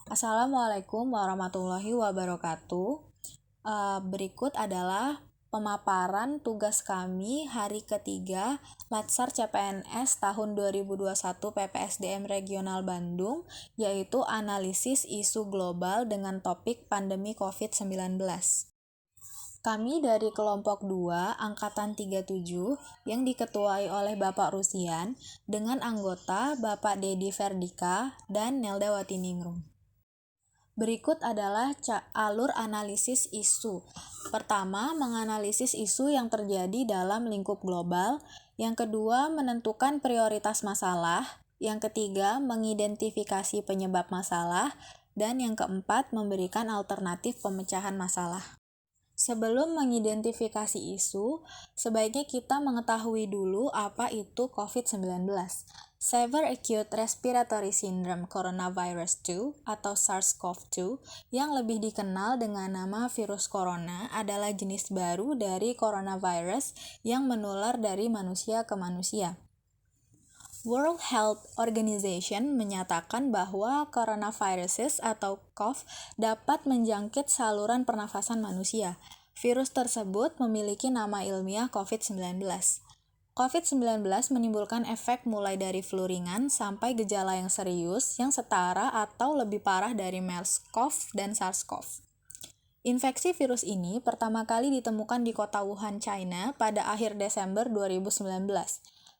Assalamualaikum warahmatullahi wabarakatuh. Berikut adalah pemaparan tugas kami hari ketiga Latsar CPNS tahun 2021 PPSDM Regional Bandung, yaitu analisis isu global dengan topik pandemi COVID-19. Kami dari kelompok 2 Angkatan 37 yang diketuai oleh Bapak Rusian dengan anggota Bapak Dedi Ferdika dan Nelda Watiningrum. Berikut adalah alur analisis isu. Pertama, menganalisis isu yang terjadi dalam lingkup global. Yang kedua, menentukan prioritas masalah. Yang ketiga, mengidentifikasi penyebab masalah. Dan yang keempat, memberikan alternatif pemecahan masalah. Sebelum mengidentifikasi isu, sebaiknya kita mengetahui dulu apa itu COVID-19. Severe Acute Respiratory Syndrome Coronavirus 2 atau SARS-CoV-2 yang lebih dikenal dengan nama virus corona adalah jenis baru dari coronavirus yang menular dari manusia ke manusia. World Health Organization menyatakan bahwa coronaviruses atau COV dapat menjangkit saluran pernafasan manusia. Virus tersebut memiliki nama ilmiah COVID-19. COVID-19 menimbulkan efek mulai dari flu ringan sampai gejala yang serius yang setara atau lebih parah dari MERS-CoV dan SARS-CoV. Infeksi virus ini pertama kali ditemukan di kota Wuhan, China pada akhir Desember 2019.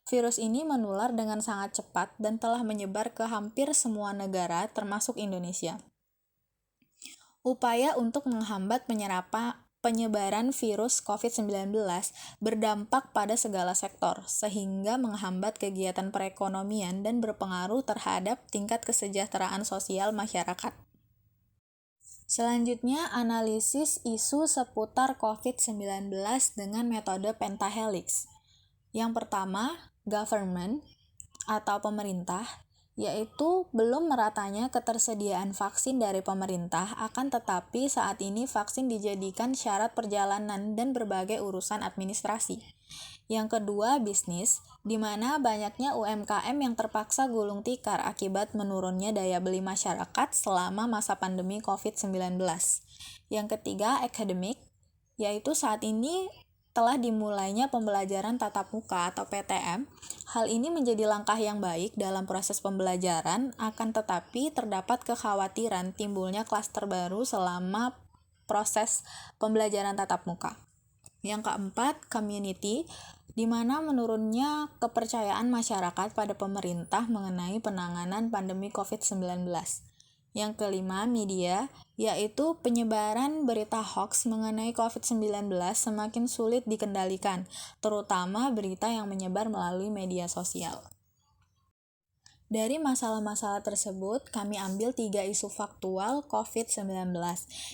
Virus ini menular dengan sangat cepat dan telah menyebar ke hampir semua negara termasuk Indonesia. Upaya untuk menghambat penyebaran virus COVID-19 berdampak pada segala sektor, sehingga menghambat kegiatan perekonomian dan berpengaruh terhadap tingkat kesejahteraan sosial masyarakat. Selanjutnya, analisis isu seputar COVID-19 dengan metode pentahelix. Yang pertama, government atau pemerintah, yaitu belum meratanya ketersediaan vaksin dari pemerintah, akan tetapi saat ini vaksin dijadikan syarat perjalanan dan berbagai urusan administrasi. Yang kedua, bisnis, di mana banyaknya UMKM yang terpaksa gulung tikar akibat menurunnya daya beli masyarakat selama masa pandemi COVID-19. Yang ketiga, academic, yaitu saat ini telah dimulainya pembelajaran tatap muka atau PTM. Hal ini menjadi langkah yang baik dalam proses pembelajaran, akan tetapi terdapat kekhawatiran timbulnya klaster baru selama proses pembelajaran tatap muka. Yang keempat, community, di mana menurunnya kepercayaan masyarakat pada pemerintah mengenai penanganan pandemi COVID-19. Yang kelima, media, yaitu penyebaran berita hoax mengenai COVID-19 semakin sulit dikendalikan, terutama berita yang menyebar melalui media sosial. Dari masalah-masalah tersebut, kami ambil 3 isu faktual COVID-19.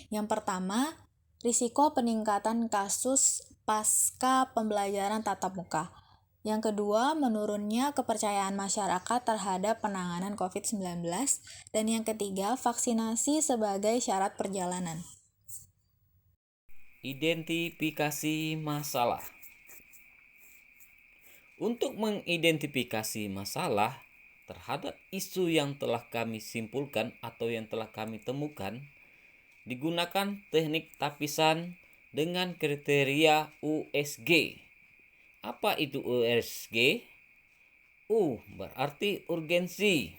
Yang pertama, risiko peningkatan kasus pasca pembelajaran tatap muka. Yang kedua, menurunnya kepercayaan masyarakat terhadap penanganan COVID-19. Dan yang ketiga, vaksinasi sebagai syarat perjalanan. Identifikasi masalah. Untuk mengidentifikasi masalah terhadap isu yang telah kami simpulkan atau yang telah kami temukan, digunakan teknik tapisan dengan kriteria USG. Apa itu USG? U berarti urgensi,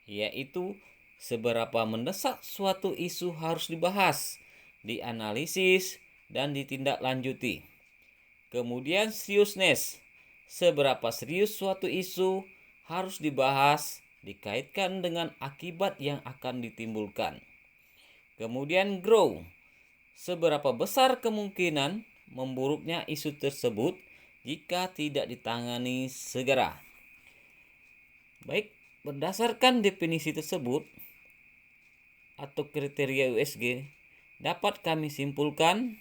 yaitu seberapa mendesak suatu isu harus dibahas, dianalisis, dan ditindaklanjuti. Kemudian seriousness, seberapa serius suatu isu harus dibahas, dikaitkan dengan akibat yang akan ditimbulkan. Kemudian grow, seberapa besar kemungkinan memburuknya isu tersebut jika tidak ditangani segera. Baik, berdasarkan definisi tersebut atau kriteria USG, dapat kami simpulkan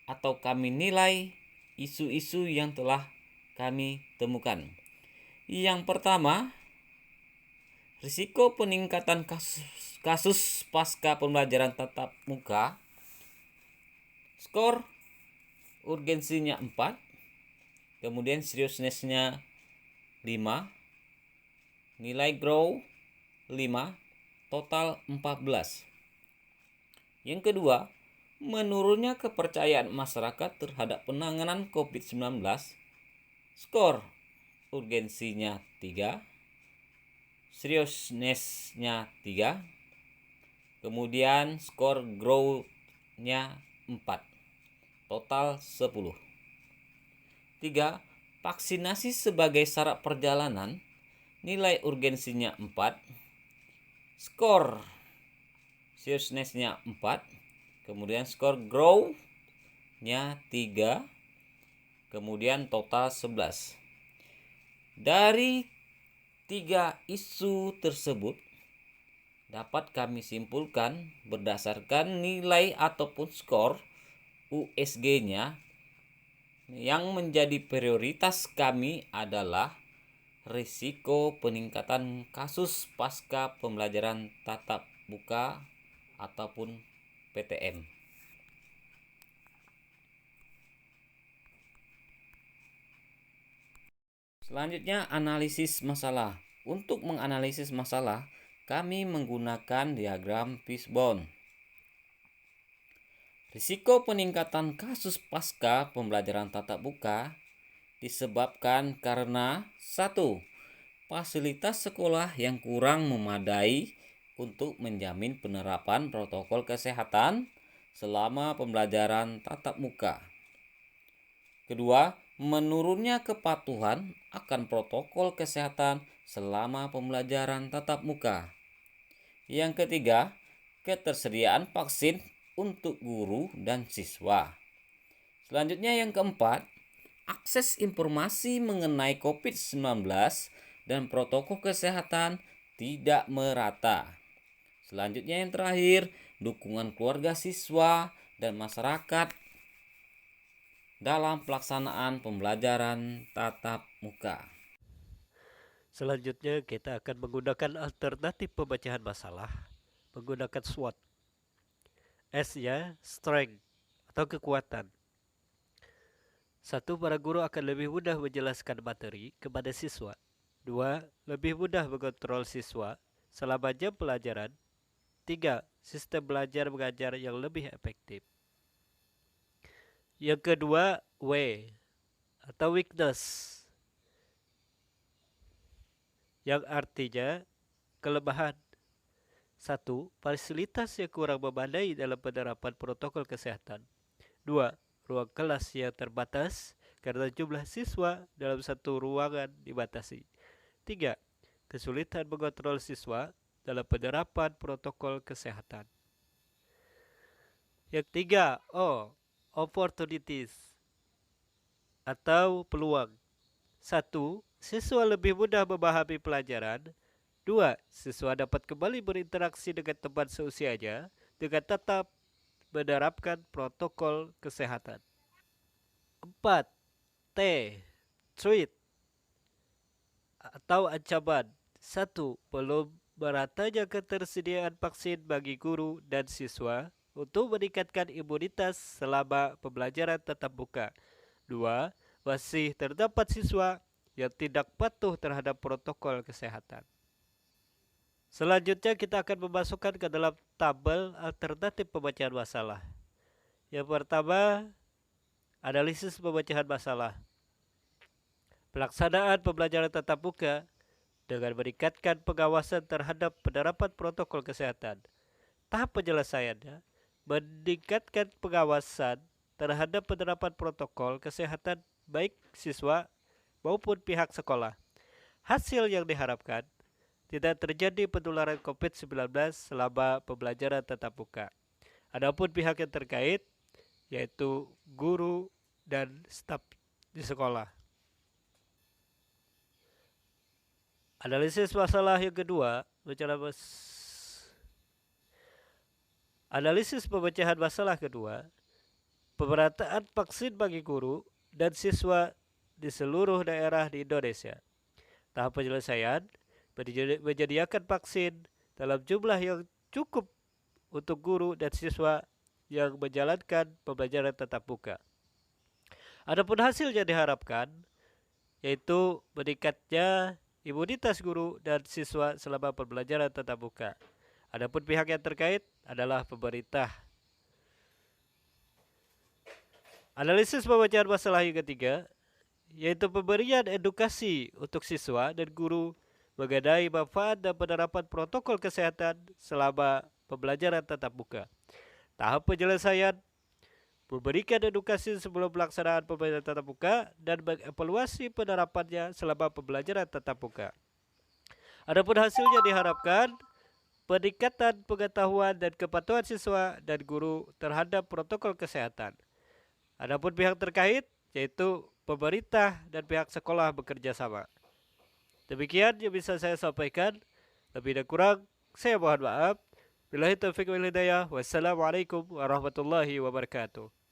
atau kami nilai isu-isu yang telah kami temukan. Yang pertama, risiko peningkatan kasus pasca pembelajaran tatap muka. Skor urgensinya 4, kemudian seriousness-nya 5, nilai grow 5, total 14. Yang kedua, menurunnya kepercayaan masyarakat terhadap penanganan COVID-19, skor urgensinya 3, seriousness-nya 3, kemudian skor growth-nya 4, total 10. 3. Vaksinasi sebagai syarat perjalanan, nilai urgensinya 4, skor seriousness-nya 4, kemudian skor grow-nya 3, kemudian total 11. Dari 3 isu tersebut dapat kami simpulkan berdasarkan nilai ataupun skor USG-nya yang menjadi prioritas kami adalah risiko peningkatan kasus pasca pembelajaran tatap muka ataupun PTM. Selanjutnya, analisis masalah. Untuk menganalisis masalah, kami menggunakan diagram fishbone. Risiko peningkatan kasus pasca pembelajaran tatap muka disebabkan karena 1. Fasilitas sekolah yang kurang memadai untuk menjamin penerapan protokol kesehatan selama pembelajaran tatap muka. Kedua, menurunnya kepatuhan akan protokol kesehatan selama pembelajaran tatap muka. Yang ketiga, ketersediaan vaksin untuk guru dan siswa. Selanjutnya yang keempat, akses informasi mengenai COVID-19 dan protokol kesehatan tidak merata. Selanjutnya yang terakhir, dukungan keluarga siswa dan masyarakat dalam pelaksanaan pembelajaran tatap muka. Selanjutnya kita akan menggunakan alternatif pemecahan masalah menggunakan SWOT. S-nya strength atau kekuatan. 1. Para guru akan lebih mudah menjelaskan materi kepada siswa. 2. Lebih mudah mengontrol siswa selama jam pelajaran. 3. Sistem belajar mengajar yang lebih efektif. Yang kedua, W atau weakness, yang artinya kelemahan. 1. Fasilitas yang kurang memadai dalam penerapan protokol kesehatan. 2. Ruang kelas yang terbatas karena jumlah siswa dalam satu ruangan dibatasi. 3. Kesulitan mengontrol siswa dalam penerapan protokol kesehatan. Yang ketiga, O, opportunities atau peluang. 1. Siswa lebih mudah memahami pelajaran. 2. Siswa dapat kembali berinteraksi dengan teman seusianya dengan tetap menerapkan protokol kesehatan. 4. T, threat atau ancaman. 1. Belum meratanya ketersediaan vaksin bagi guru dan siswa untuk meningkatkan imunitas selama pembelajaran tatap muka. 2. Masih terdapat siswa yang tidak patuh terhadap protokol kesehatan. Selanjutnya kita akan memasukkan ke dalam tabel alternatif pemecahan masalah. Yang pertama, analisis pemecahan masalah. Pelaksanaan pembelajaran tatap muka dengan meningkatkan pengawasan terhadap penerapan protokol kesehatan. Tahap penyelesaiannya, meningkatkan pengawasan terhadap penerapan protokol kesehatan baik siswa maupun pihak sekolah. Hasil yang diharapkan, tidak terjadi penularan COVID-19 selama pembelajaran tatap muka. Adapun pihak yang terkait, yaitu guru dan staf di sekolah. Analisis masalah yang kedua, analisis pemecahan masalah kedua, pemerataan vaksin bagi guru dan siswa di seluruh daerah di Indonesia. Tahap penyelesaian, menyediakan vaksin dalam jumlah yang cukup untuk guru dan siswa yang menjalankan pembelajaran tatap muka. Adapun hasil yang diharapkan, yaitu meningkatnya imunitas guru dan siswa selama pembelajaran tatap muka. Adapun pihak yang terkait adalah pemerintah. Analisis pembacaan masalah yang ketiga, yaitu pemberian edukasi untuk siswa dan guru mengenai manfaat dan penerapan protokol kesehatan selama pembelajaran tatap muka. Tahap penyelesaian memberikan edukasi sebelum pelaksanaan pembelajaran tatap muka dan mengevaluasi penerapannya selama pembelajaran tatap muka. Adapun hasilnya diharapkan peningkatan pengetahuan dan kepatuhan siswa dan guru terhadap protokol kesehatan. Adapun pihak terkait yaitu pemerintah dan pihak sekolah bekerja sama. Demikian yang bisa saya sampaikan. Lebih dan kurang saya mohon maaf. Billahi taufiq wal hidayah. Wassalamualaikum warahmatullahi wabarakatuh.